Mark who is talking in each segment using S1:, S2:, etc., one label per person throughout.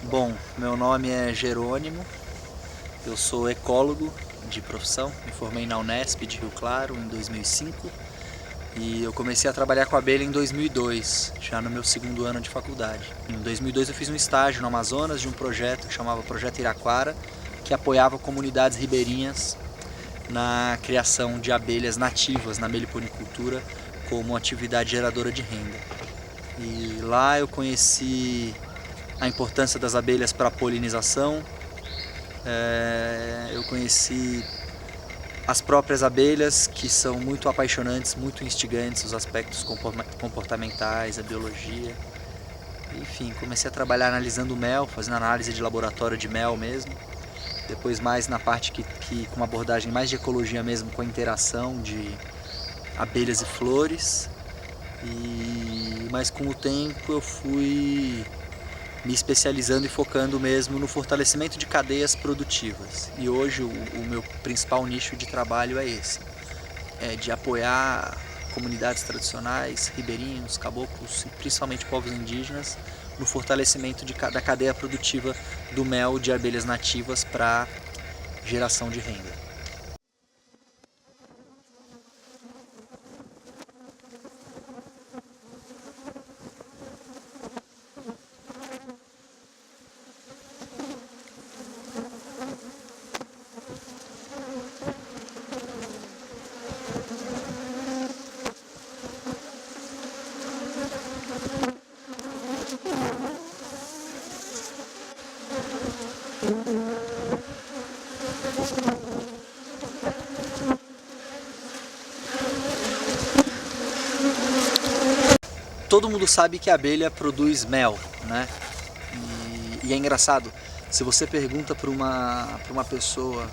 S1: Bom, meu nome é Jerônimo, eu sou ecólogo de profissão, me formei na Unesp de Rio Claro em 2005 e eu comecei a trabalhar com abelha em 2002, já no meu segundo ano de faculdade. Em 2002 eu fiz um estágio no Amazonas de um projeto que chamava Projeto Iraquara, que apoiava comunidades ribeirinhas na criação de abelhas nativas na meliponicultura como atividade geradora de renda. E lá eu conheci a importância das abelhas para a polinização, eu conheci as próprias abelhas, que são muito apaixonantes, muito instigantes, os aspectos comportamentais, a biologia. Enfim, comecei a trabalhar analisando mel, fazendo análise de laboratório de mel mesmo. Depois mais na parte com uma abordagem mais de ecologia mesmo, com a interação de abelhas e flores. Mas com o tempo eu fui me especializando e focando mesmo no fortalecimento de cadeias produtivas. E hoje o meu principal nicho de trabalho é esse, de apoiar comunidades tradicionais, ribeirinhos, caboclos e principalmente povos indígenas no fortalecimento da cadeia produtiva do mel de abelhas nativas para geração de renda. Todo mundo sabe que a abelha produz mel, né? E é engraçado, se você pergunta para uma pessoa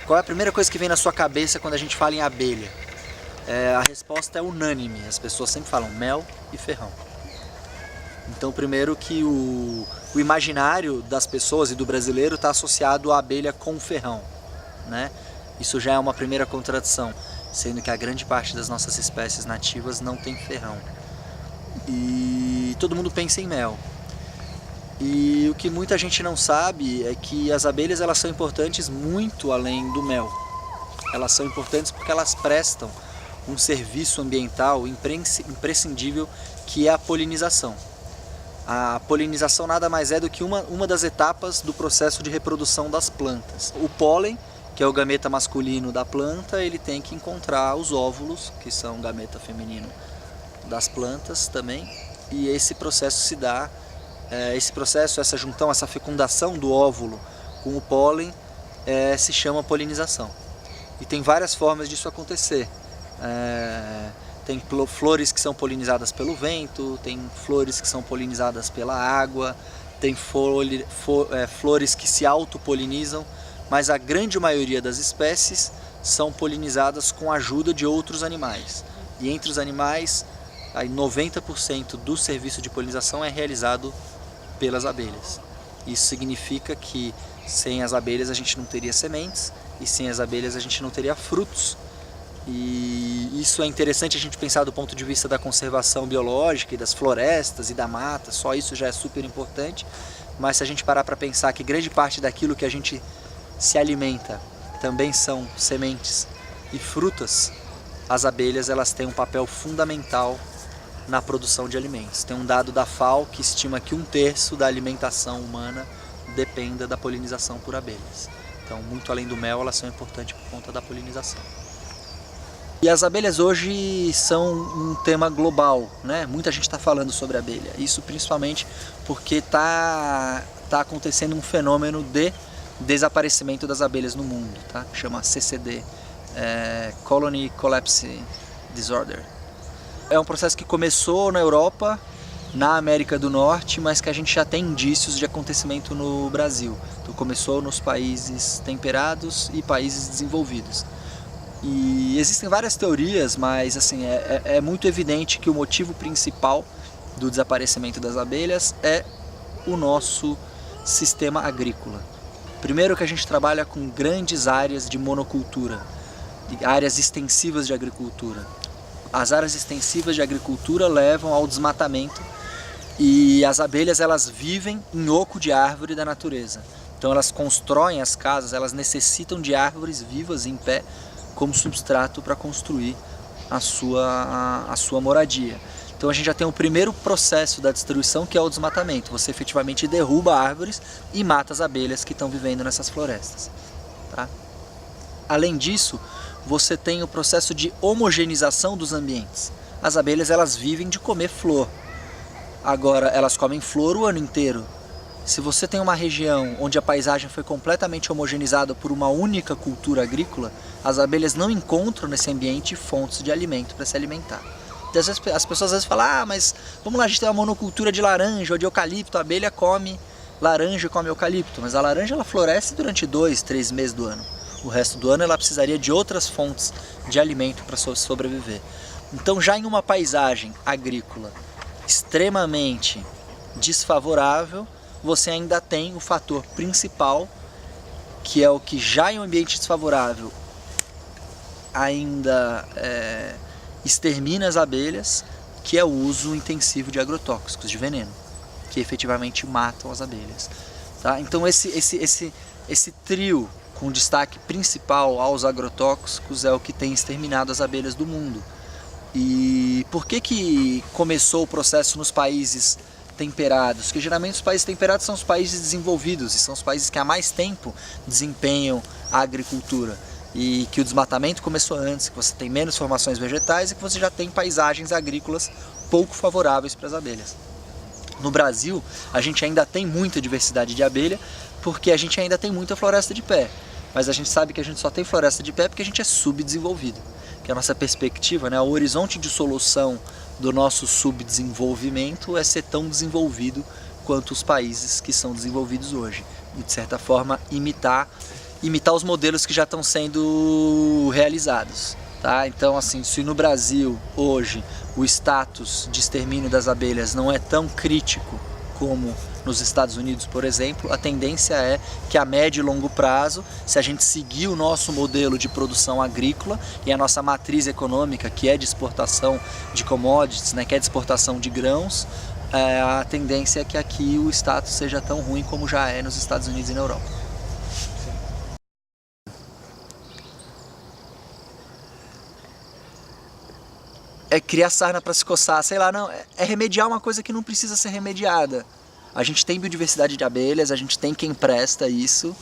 S1: qual é a primeira coisa que vem na sua cabeça quando a gente fala em abelha, a resposta é unânime, as pessoas sempre falam mel e ferrão. Então, primeiro que o imaginário das pessoas e do brasileiro está associado à abelha com ferrão, né? Isso já é uma primeira contradição, sendo que a grande parte das nossas espécies nativas não tem ferrão. E todo mundo pensa em mel. E o que muita gente não sabe é que as abelhas elas são importantes muito além do mel. Elas são importantes porque elas prestam um serviço ambiental imprescindível, que é a polinização. A polinização nada mais é do que uma das etapas do processo de reprodução das plantas. O pólen, que é o gameta masculino da planta, ele tem que encontrar os óvulos, que são o gameta feminino das plantas também, e esse processo se dá, essa junção, essa fecundação do óvulo com o pólen se chama polinização. E tem várias formas disso acontecer. Tem flores que são polinizadas pelo vento, tem flores que são polinizadas pela água, tem flores que se autopolinizam, mas a grande maioria das espécies são polinizadas com a ajuda de outros animais. E entre os animais, aí 90% do serviço de polinização é realizado pelas abelhas. Isso significa que sem as abelhas a gente não teria sementes, e sem as abelhas a gente não teria frutos. E isso é interessante a gente pensar do ponto de vista da conservação biológica e das florestas e da mata, só isso já é super importante. Mas se a gente parar para pensar que grande parte daquilo que a gente se alimenta também são sementes e frutas, as abelhas elas têm um papel fundamental na produção de alimentos. Tem um dado da FAO que estima que 1/3 da alimentação humana dependa da polinização por abelhas. Então, muito além do mel, elas são importantes por conta da polinização. E as abelhas hoje são um tema global, né? Muita gente está falando sobre a abelha. Isso principalmente porque tá acontecendo um fenômeno de desaparecimento das abelhas no mundo, tá? Chama CCD, Colony Collapse Disorder. É um processo que começou na Europa, na América do Norte, mas que a gente já tem indícios de acontecimento no Brasil. Então começou nos países temperados e países desenvolvidos. E existem várias teorias, mas assim, é muito evidente que o motivo principal do desaparecimento das abelhas é o nosso sistema agrícola. Primeiro que a gente trabalha com grandes áreas de monocultura, áreas extensivas de agricultura. As áreas extensivas de agricultura levam ao desmatamento E as abelhas, elas vivem em oco de árvore da natureza. Então elas constroem as casas, elas necessitam de árvores vivas em pé como substrato para construir a sua moradia. Então a gente já tem o primeiro processo da destruição, que é o desmatamento. Você efetivamente derruba árvores e mata as abelhas que estão vivendo nessas florestas. Tá? Além disso, você tem o processo de homogeneização dos ambientes. As abelhas, elas vivem de comer flor. Agora, elas comem flor o ano inteiro. Se você tem uma região onde a paisagem foi completamente homogeneizada por uma única cultura agrícola, as abelhas não encontram nesse ambiente fontes de alimento para se alimentar. E às vezes, as pessoas às vezes falam, ah, mas vamos lá, a gente tem uma monocultura de laranja ou de eucalipto, a abelha come laranja e come eucalipto, mas a laranja ela floresce durante 2, 3 meses do ano. O resto do ano ela precisaria de outras fontes de alimento para sobreviver. Então já em uma paisagem agrícola extremamente desfavorável, você ainda tem o fator principal, que é o que já em um ambiente desfavorável ainda extermina as abelhas, que é o uso intensivo de agrotóxicos, de veneno, que efetivamente matam as abelhas. Tá? Então esse trio com destaque principal aos agrotóxicos é o que tem exterminado as abelhas do mundo. E por que começou o processo nos países temperados? Porque geralmente os países temperados são os países desenvolvidos e são os países que há mais tempo desempenham a agricultura. E que o desmatamento começou antes, que você tem menos formações vegetais e que você já tem paisagens agrícolas pouco favoráveis para as abelhas. No Brasil, a gente ainda tem muita diversidade de abelha, porque a gente ainda tem muita floresta de pé. Mas a gente sabe que a gente só tem floresta de pé porque a gente é subdesenvolvido. Que a nossa perspectiva, né, o horizonte de solução do nosso subdesenvolvimento é ser tão desenvolvido quanto os países que são desenvolvidos hoje. E, de certa forma, imitar os modelos que já estão sendo realizados. Tá? Então, assim, se no Brasil, hoje, o status de extermínio das abelhas não é tão crítico como nos Estados Unidos, por exemplo, a tendência é que a médio e longo prazo, se a gente seguir o nosso modelo de produção agrícola e a nossa matriz econômica, que é de exportação de commodities, né, que é de exportação de grãos, a tendência é que aqui o status seja tão ruim como já é nos Estados Unidos e na Europa. É criar sarna para se coçar, sei lá, não, é remediar uma coisa que não precisa ser remediada. A gente tem biodiversidade de abelhas, a gente tem quem presta isso,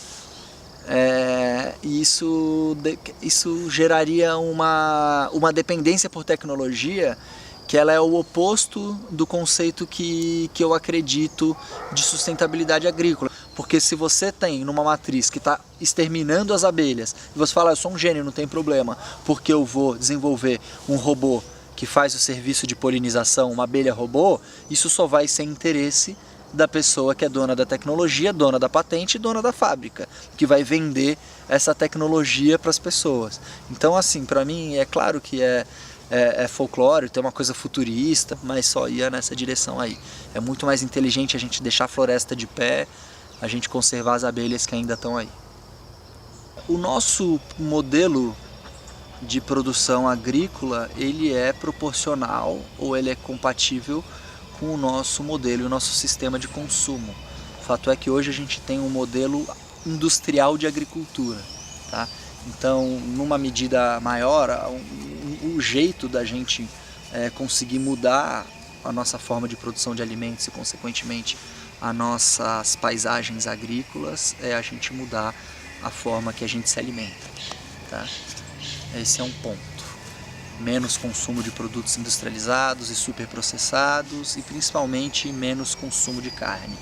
S1: e isso geraria uma dependência por tecnologia que ela é o oposto do conceito que eu acredito de sustentabilidade agrícola. Porque se você tem numa matriz que está exterminando as abelhas, e você fala, eu sou um gênio, não tem problema, porque eu vou desenvolver um robô que faz o serviço de polinização, uma abelha robô, isso só vai ser interesse da pessoa que é dona da tecnologia, dona da patente e dona da fábrica, que vai vender essa tecnologia para as pessoas. Então, assim, para mim, é claro que é folclore, tem uma coisa futurista, mas só ia nessa direção aí. É muito mais inteligente a gente deixar a floresta de pé, a gente conservar as abelhas que ainda estão aí. O nosso modelo de produção agrícola, ele é proporcional ou ele é compatível com o nosso modelo e o nosso sistema de consumo. O fato é que hoje a gente tem um modelo industrial de agricultura, tá? Então, numa medida maior, o jeito da gente conseguir mudar a nossa forma de produção de alimentos e, consequentemente, as nossas paisagens agrícolas é a gente mudar a forma que a gente se alimenta, tá? Esse é um ponto. Menos consumo de produtos industrializados e superprocessados e principalmente menos consumo de carne.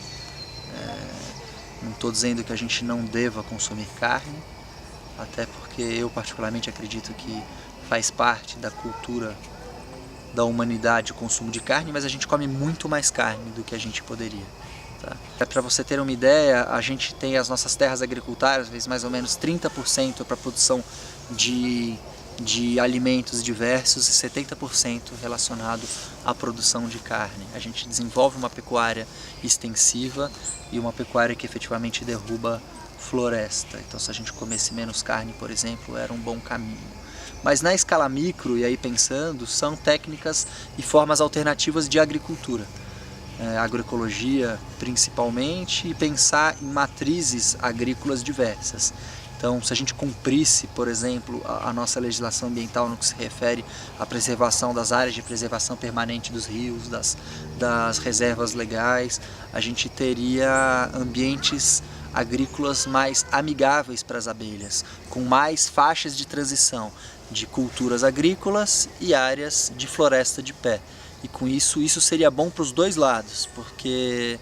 S1: Não estou dizendo que a gente não deva consumir carne, até porque eu particularmente acredito que faz parte da cultura da humanidade o consumo de carne, mas a gente come muito mais carne do que a gente poderia. Tá? Para você ter uma ideia, a gente tem as nossas terras agricultárias, mais ou menos 30% para a produção de alimentos diversos e 70% relacionado à produção de carne. A gente desenvolve uma pecuária extensiva e uma pecuária que efetivamente derruba floresta. Então, se a gente comesse menos carne, por exemplo, era um bom caminho. Mas na escala micro, e aí pensando, são técnicas e formas alternativas de agricultura. agroecologia principalmente, e pensar em matrizes agrícolas diversas. Então, se a gente cumprisse, por exemplo, a nossa legislação ambiental no que se refere à preservação das áreas de preservação permanente dos rios, das reservas legais, a gente teria ambientes agrícolas mais amigáveis para as abelhas, com mais faixas de transição de culturas agrícolas e áreas de floresta de pé. E com isso seria bom para os dois lados, porque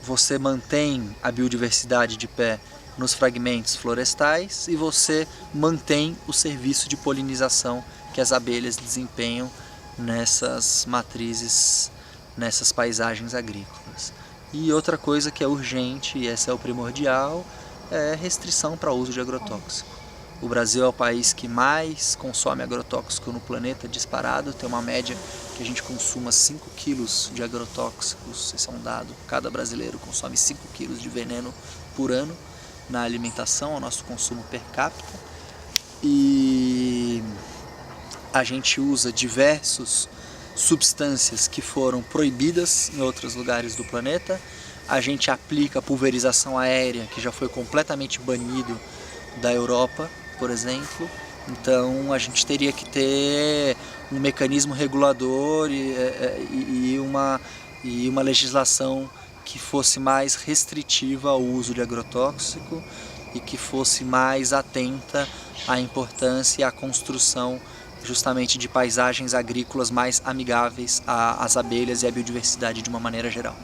S1: você mantém a biodiversidade de pé nos fragmentos florestais e você mantém o serviço de polinização que as abelhas desempenham nessas matrizes, nessas paisagens agrícolas. E outra coisa que é urgente, e essa é o primordial, é restrição para o uso de agrotóxico. O Brasil é o país que mais consome agrotóxico no planeta, disparado, tem uma média que a gente consuma 5 quilos de agrotóxicos, esse é um dado, cada brasileiro consome 5 quilos de veneno por ano na alimentação, o nosso consumo per capita. E a gente usa diversas substâncias que foram proibidas em outros lugares do planeta, a gente aplica pulverização aérea, que já foi completamente banido da Europa, por exemplo. Então a gente teria que ter um mecanismo regulador e uma legislação que fosse mais restritiva ao uso de agrotóxico e que fosse mais atenta à importância e à construção justamente de paisagens agrícolas mais amigáveis às abelhas e à biodiversidade de uma maneira geral.